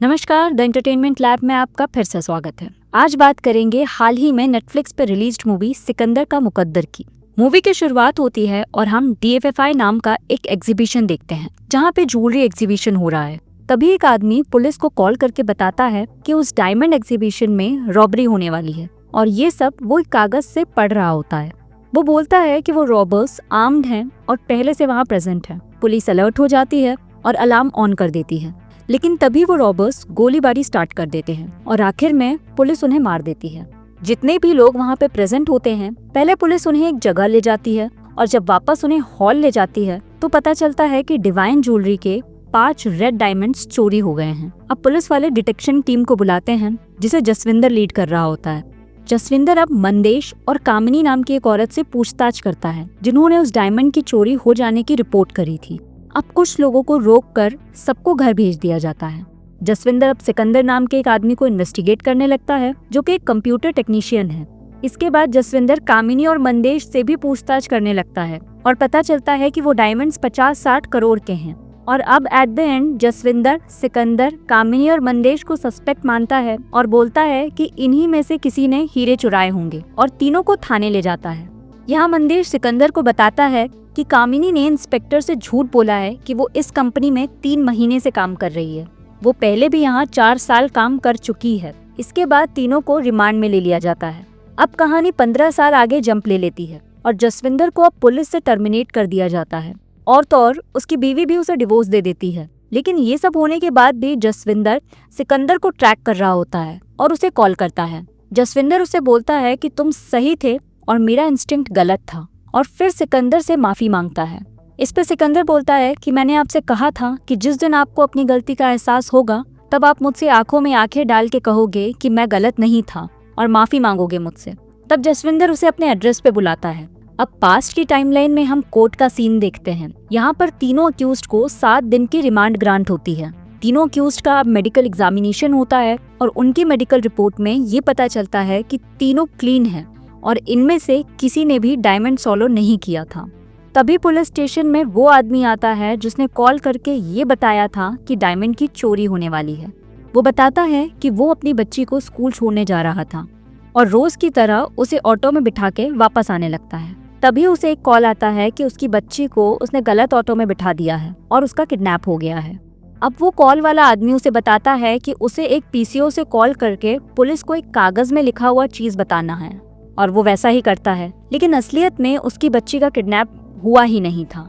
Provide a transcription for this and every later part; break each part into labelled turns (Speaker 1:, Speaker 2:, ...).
Speaker 1: नमस्कार, the entertainment lab में आपका फिर से स्वागत है। आज बात करेंगे हाल ही में नेटफ्लिक्स पर रिलीज्ड मूवी सिकंदर का मुकद्दर की। मूवी की शुरुआत होती है और हम DFFI नाम का एक एग्जीबिशन देखते हैं जहाँ पे ज्वेलरी एग्जीबिशन हो रहा है। तभी एक आदमी पुलिस को कॉल करके बताता है कि उस डायमंड एग्जीबिशन में रॉबरी होने वाली है और ये सब वो एक कागज से पढ़ रहा होता है। वो बोलता है कि वो रॉबर्स आर्म्ड हैं और पहले से वहाँ प्रेजेंट है। पुलिस अलर्ट हो जाती है और अलार्म ऑन कर देती है, लेकिन तभी वो रॉबर्स गोलीबारी स्टार्ट कर देते हैं और आखिर में पुलिस उन्हें मार देती है। जितने भी लोग वहाँ पे प्रेजेंट होते हैं, पहले पुलिस उन्हें एक जगह ले जाती है और जब वापस उन्हें हॉल ले जाती है तो पता चलता है कि डिवाइन ज्वेलरी के 5 रेड डायमंड्स चोरी हो गए हैं। अब पुलिस वाले डिटेक्शन टीम को बुलाते हैं जिसे जसविंदर लीड कर रहा होता है। जसविंदर अब मंदेश और कामिनी नाम की एक औरत से पूछताछ करता है जिन्होंने उस डायमंड की चोरी हो जाने की रिपोर्ट करी थी। अब कुछ लोगों को रोककर सबको घर भेज दिया जाता है। जसविंदर अब सिकंदर नाम के एक आदमी को इन्वेस्टिगेट करने लगता है जो कि एक कंप्यूटर टेक्नीशियन है। इसके बाद जसविंदर कामिनी और मंदेश से भी पूछताछ करने लगता है और पता चलता है कि वो डायमंड्स 50-60 करोड़ के हैं। और अब at the end Jaswinder Sikandar, Kamini और मंदेश को सस्पेक्ट मानता है और बोलता है कि इन्हीं में से किसी ने हीरे चुराए होंगे और तीनों को थाने ले जाता है। यहाँ मंदेश सिकंदर को बताता है कि कामिनी ने इंस्पेक्टर से झूठ बोला है कि वो इस कंपनी में 3 महीने से काम कर रही है। वो पहले भी यहाँ 4 साल काम कर चुकी है। इसके बाद तीनों को रिमांड में ले लिया जाता है। अब कहानी 15 साल आगे जंप ले लेती है और जसविंदर को अब पुलिस से टर्मिनेट कर दिया जाता है और तो और उसकी बीवी भी उसे डिवोर्स दे देती है। लेकिन ये सब होने के बाद भी जसविंदर सिकंदर को ट्रैक कर रहा होता है और उसे कॉल करता है। जसविंदर उसे बोलता है कि तुम सही थे और मेरा इंस्टिंक्ट गलत था, और फिर सिकंदर से माफी मांगता है। इस पे सिकंदर बोलता है कि मैंने आपसे कहा था कि जिस दिन आपको अपनी गलती का एहसास होगा तब आप मुझसे आंखों में आंखें डाल के कहोगे कि मैं गलत नहीं था और माफी मांगोगे मुझसे। तब जसविंदर उसे अपने एड्रेस पे बुलाता है। अब पास्ट की टाइमलाइन में हम कोर्ट का सीन देखते हैं। यहाँ पर तीनों अक्यूज्ड को 7 दिन की रिमांड ग्रांट होती है। तीनों अक्यूज्ड का मेडिकल एग्जामिनेशन होता है और उनकी मेडिकल रिपोर्ट में ये पता चलता है कि तीनों क्लीन हैं और इनमें से किसी ने भी डायमंड सॉलो नहीं किया था। तभी पुलिस स्टेशन में वो आदमी आता है जिसने कॉल करके ये बताया था कि डायमंड की चोरी होने वाली है। वो बताता है कि वो अपनी बच्ची को स्कूल छोड़ने जा रहा था और रोज की तरह उसे ऑटो में बिठा के वापस आने लगता है। तभी उसे एक कॉल आता है कि उसकी बच्ची को उसने गलत ऑटो में बिठा दिया है और उसका किडनैप हो गया है। अब वो कॉल वाला आदमी उसे बताता है कि उसे एक PCO से कॉल करके पुलिस को एक कागज में लिखा हुआ चीज बताना है और वो वैसा ही करता है, लेकिन असलियत में उसकी बच्ची का किडनैप हुआ ही नहीं था।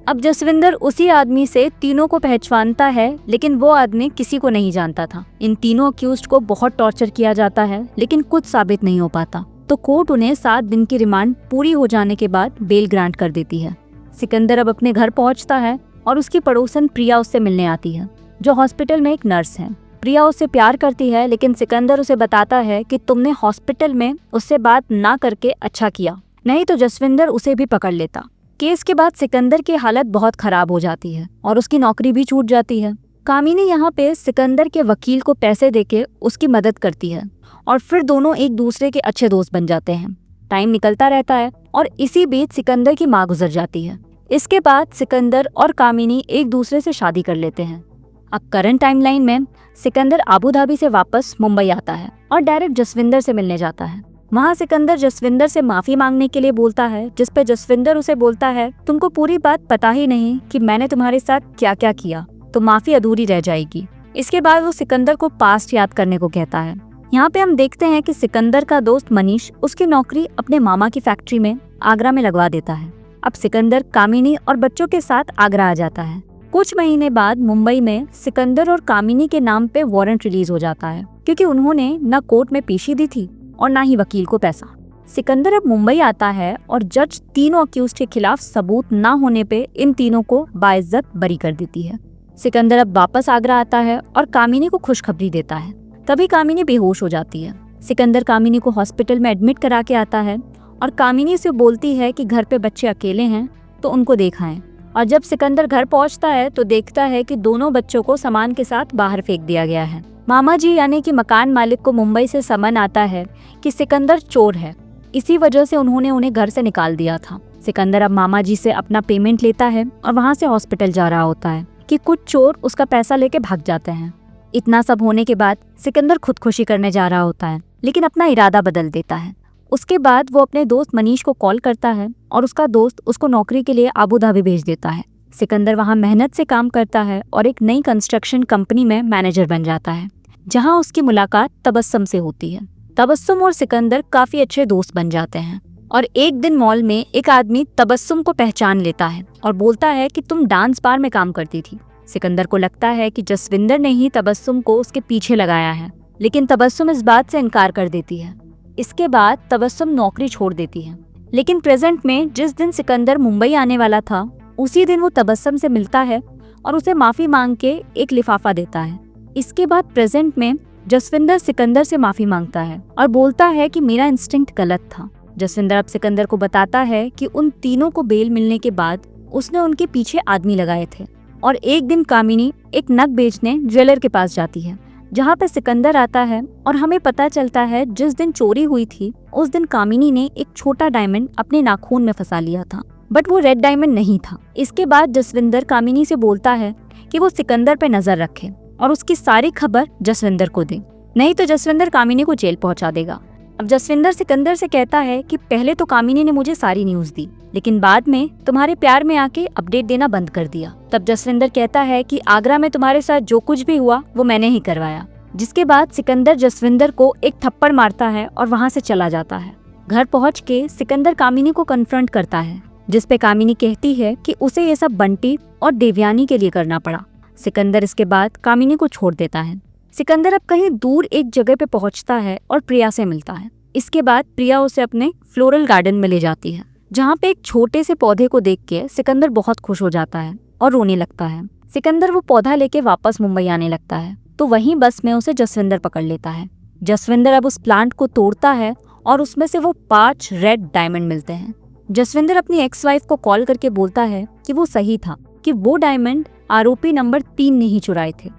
Speaker 1: अब जसविंदर उसी आदमी से तीनों को पहचानता है, लेकिन वो आदमी किसी को नहीं जानता था। इन तीनों अक्यूज्ड को बहुत टॉर्चर किया जाता है लेकिन कुछ साबित नहीं हो पाता, तो कोर्ट उन्हें 7 दिन की रिमांड पूरी हो जाने के बाद बेल ग्रांट कर देती है। सिकंदर अब अपने घर पहुंचता है और उसकी पड़ोसन प्रिया उससे मिलने आती है, जो हॉस्पिटल में एक नर्स है। प्रिया उससे प्यार करती है, लेकिन सिकंदर उसे बताता है कि तुमने हॉस्पिटल में उससे बात ना करके अच्छा किया, नहीं तो जसविंदर उसे भी पकड़ लेता। केस के बाद सिकंदर की हालत बहुत खराब हो जाती है और उसकी नौकरी भी छूट जाती है। कामिनी यहाँ पे सिकंदर के वकील को पैसे देके उसकी मदद करती है और फिर दोनों एक दूसरे के अच्छे दोस्त बन जाते हैं। टाइम निकलता रहता है और इसी बीच सिकंदर की माँ गुजर जाती है। इसके बाद सिकंदर और कामिनी एक दूसरे से शादी कर लेते हैं। अब करंट टाइमलाइन में सिकंदर अबू धाबी से वापस मुंबई आता है और डायरेक्ट जसविंदर से मिलने जाता है। वहाँ सिकंदर जसविंदर से माफी मांगने के लिए बोलता है, जिस पे जसविंदर उसे बोलता है तुमको पूरी बात पता ही नहीं कि मैंने तुम्हारे साथ क्या क्या किया, तो माफी अधूरी रह जाएगी। इसके बाद वो सिकंदर को पास्ट याद करने को कहता है। यहाँ पे हम देखते हैं कि सिकंदर का दोस्त मनीष उसकी नौकरी अपने मामा की फैक्ट्री में आगरा में लगवा देता है। अब सिकंदर कामिनी और बच्चों के साथ आगरा आ जाता है। कुछ महीने बाद मुंबई में सिकंदर और कामिनी के नाम पे वारंट रिलीज हो जाता है, क्योंकि उन्होंने न कोर्ट में पेशी दी थी और ना ही वकील को पैसा। सिकंदर अब मुंबई आता है और जज तीनों अक्यूज्ड के खिलाफ सबूत ना होने पे इन तीनों को बाइज्जत बरी कर देती है। सिकंदर अब वापस आगरा आता है और कामिनी को खुशखबरी देता है। तभी कामिनी बेहोश हो जाती है। सिकंदर कामिनी को हॉस्पिटल में एडमिट करा के आता है और कामिनी से बोलती है कि घर पे बच्चे अकेले हैं तो उनको दिखाएं। और जब सिकंदर घर पहुंचता है तो देखता है कि दोनों बच्चों को सामान के साथ बाहर फेंक दिया गया है। मामा जी यानी कि मकान मालिक को मुंबई से समन आता है कि सिकंदर चोर है, इसी वजह से उन्होंने उन्हें घर से निकाल दिया था। सिकंदर अब मामा जी से अपना पेमेंट लेता है और वहाँ से हॉस्पिटल जा रहा होता है कि कुछ चोर उसका पैसा लेके भाग जाते हैं। इतना सब होने के बाद सिकंदर खुदकुशी करने जा रहा होता है, लेकिन अपना इरादा बदल देता है। उसके बाद वो अपने दोस्त मनीष को कॉल करता है और उसका दोस्त उसको नौकरी के लिए अबू धाबी भेज देता है। सिकंदर वहाँ मेहनत से काम करता है और एक नई कंस्ट्रक्शन कंपनी में मैनेजर बन जाता है, जहाँ उसकी मुलाकात तबस्सुम से होती है। तबस्सुम और सिकंदर काफी अच्छे दोस्त बन जाते हैं और एक दिन मॉल में एक आदमी तबस्सुम को पहचान लेता है और बोलता है कि तुम डांस बार में काम करती थी। सिकंदर को लगता है कि जसविंदर ने ही तबस्सुम को उसके पीछे लगाया है, लेकिन तबस्सुम इस बात से इनकार कर देती है। इसके बाद तबस्सुम नौकरी छोड़ देती है, लेकिन प्रेजेंट में जिस दिन सिकंदर मुंबई आने वाला था उसी दिन वो तबस्सुम से मिलता है और उसे माफी मांग के एक लिफाफा देता है। इसके बाद प्रेजेंट में जसविंदर सिकंदर से माफी मांगता है और बोलता है कि मेरा इंस्टिंक्ट गलत था। जसविंदर अब सिकंदर को बताता है कि उन तीनों को बेल मिलने के बाद उसने उनके पीछे आदमी लगाए थे और एक दिन कामिनी एक नग बेचने ज्वेलर के पास जाती है, जहाँ पे सिकंदर आता है और हमें पता चलता है जिस दिन चोरी हुई थी उस दिन कामिनी ने एक छोटा डायमंड अपने नाखून में फंसा लिया था, बट वो रेड डायमंड नहीं था। इसके बाद जसविंदर कामिनी से बोलता है कि वो सिकंदर पे नजर रखे और उसकी सारी खबर जसविंदर को दे, नहीं तो जसविंदर कामिनी को जेल पहुंचा देगा। अब जसविंदर सिकंदर से कहता है कि पहले तो कामिनी ने मुझे सारी न्यूज दी, लेकिन बाद में तुम्हारे प्यार में आके अपडेट देना बंद कर दिया। तब जसविंदर कहता है कि आगरा में तुम्हारे साथ जो कुछ भी हुआ वो मैंने ही करवाया। जिसके बाद सिकंदर जसविंदर को एक थप्पड़ मारता है और वहाँ से चला जाता है। घर पहुँच के सिकंदर कामिनी को कन्फ्रंट करता है, जिसपे कामिनी कहती है कि उसे ये सब बंटी और देवयानी के लिए करना पड़ा। सिकंदर इसके बाद कामिनी को छोड़ देता है। सिकंदर अब कहीं दूर एक जगह पे पहुंचता है और प्रिया से मिलता है। इसके बाद प्रिया उसे अपने फ्लोरल गार्डन में ले जाती है, जहाँ पे एक छोटे से पौधे को देख के सिकंदर बहुत खुश हो जाता है और रोने लगता है। सिकंदर वो पौधा लेके वापस मुंबई आने लगता है, तो वहीं बस में उसे जसविंदर पकड़ लेता है। जसविंदर अब उस प्लांट को तोड़ता है और उसमें से वो 5 रेड डायमंड मिलते हैं। जसविंदर अपनी एक्स वाइफ को कॉल करके बोलता है कि वो सही था, कि वो डायमंड आरोपी नंबर 3 ने ही चुराए थे।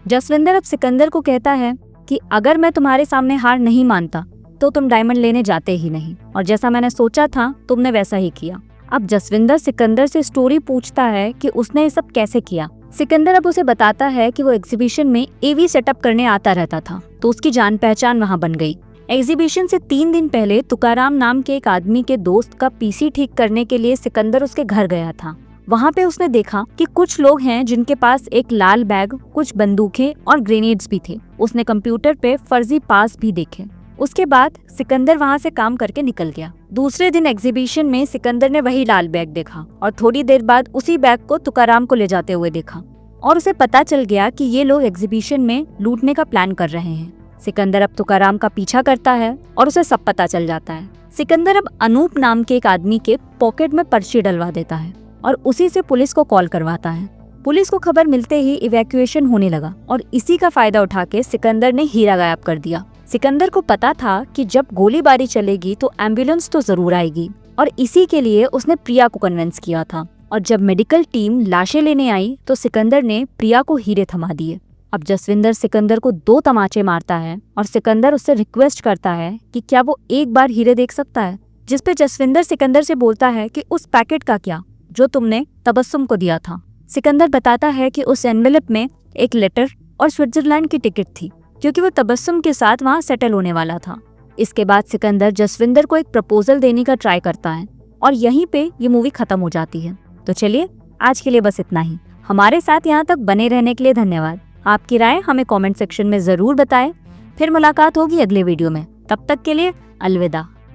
Speaker 1: जसविंदर अब सिकंदर को कहता है कि अगर मैं तुम्हारे सामने हार नहीं मानता तो तुम डायमंड लेने जाते ही नहीं, और जैसा मैंने सोचा था तुमने वैसा ही किया। अब जसविंदर सिकंदर से स्टोरी पूछता है कि उसने ये सब कैसे किया। सिकंदर अब उसे बताता है कि वो एग्जीबिशन में एवी सेटअप करने आता रहता था, तो उसकी जान पहचान वहाँ बन गई। एग्जीबिशन से 3 दिन पहले तुकाराम नाम के एक आदमी के दोस्त का पीसी ठीक करने के लिए सिकंदर उसके घर गया था। वहाँ पे उसने देखा कि कुछ लोग हैं जिनके पास एक लाल बैग, कुछ बंदूकें और ग्रेनेड्स भी थे। उसने कंप्यूटर पे फर्जी पास भी देखे। उसके बाद सिकंदर वहाँ से काम करके निकल गया। दूसरे दिन एग्जीबिशन में सिकंदर ने वही लाल बैग देखा और थोड़ी देर बाद उसी बैग को तुकाराम को ले जाते हुए देखा और उसे पता चल गया कि ये लोग एग्जीबिशन में लूटने का प्लान कर रहे हैं। सिकंदर अब तुकाराम का पीछा करता है और उसे सब पता चल जाता है। सिकंदर अब अनूप नाम के एक आदमी के पॉकेट में पर्ची डलवा देता है और उसी से पुलिस को कॉल करवाता है। पुलिस को खबर मिलते ही इवैक्यूएशन होने लगा और इसी का फायदा उठा के सिकंदर ने हीरा गायब कर दिया। सिकंदर को पता था कि जब गोलीबारी चलेगी तो एम्बुलेंस तो जरूर आएगी, और इसी के लिए उसने प्रिया को कन्विंस किया था। और जब मेडिकल टीम लाशें लेने आई तो सिकंदर ने प्रिया को हीरे थमा दिए। अब जसविंदर सिकंदर को 2 तमाचे मारता है और सिकंदर उससे रिक्वेस्ट करता है कि क्या वो एक बार हीरे देख सकता है, जिसपे जसविंदर सिकंदर से बोलता है कि उस पैकेट का क्या जो तुमने तबस्सुम को दिया था। सिकंदर बताता है कि उस एनवेलप में एक लेटर और स्विट्जरलैंड की टिकट थी, क्योंकि वो तबस्सुम के साथ वहाँ सेटल होने वाला था। इसके बाद सिकंदर जसविंदर को एक प्रपोजल देने का ट्राई करता है और यहीं पे ये मूवी खत्म हो जाती है। तो चलिए आज के लिए बस इतना ही। हमारे साथ यहाँ तक बने रहने के लिए धन्यवाद। आपकी राय हमें कमेंट सेक्शन में जरूर बताएं। फिर मुलाकात होगी अगले वीडियो में। तब तक के लिए अलविदा।